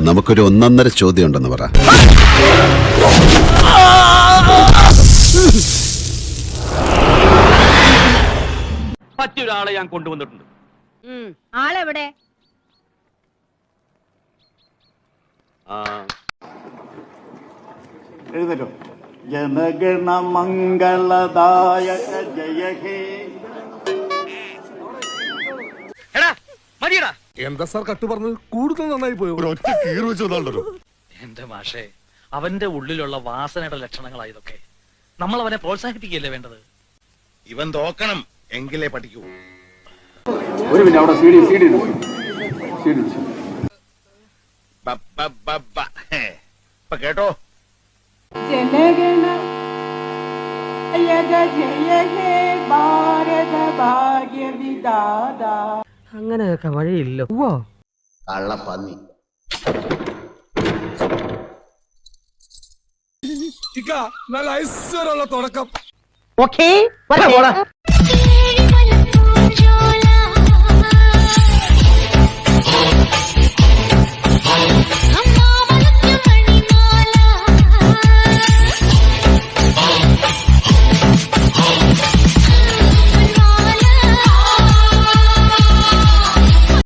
നമുക്കൊരു ഒന്നൊന്നര ചോദ്യം ഉണ്ടെന്ന് പറ. മറ്റൊരാളെ ഞാൻ കൊണ്ടുവന്നിട്ടുണ്ട്. ആളെവിടെ? എഴുന്നേറ്റോ. ജനഗണ മംഗളദായക ജയ ഹേ. എന്താ സാർ കട്ട് പറഞ്ഞത്? കൂടുതൽ നന്നായി പോയോ? ഒറ്റ കീറ് വെച്ചോ. എന്റെ മാഷേ, അവന്റെ ഉള്ളിലുള്ള വാസനയുടെ ലക്ഷണങ്ങളാ ഇതൊക്കെ. നമ്മൾ അവനെ പ്രോത്സാഹിപ്പിക്കുകയല്ലേ വേണ്ടത്. ഇവൻ തോക്കണം, എങ്കിലേ പഠിക്കൂ. ഒരു മിനിറ്റ്, അവിടെ സീഡി ഇപ്പൊ കേട്ടോ. ജനഗണ ജയ ഹേ ഭാരത ഭാഗ്യ വിധാത. അങ്ങനെയൊക്കെ വഴിയില്ല. കള്ളപ്പന്നി. നല്ല ഐശ്വര്യമുള്ള തുടക്കം. ഓക്കേ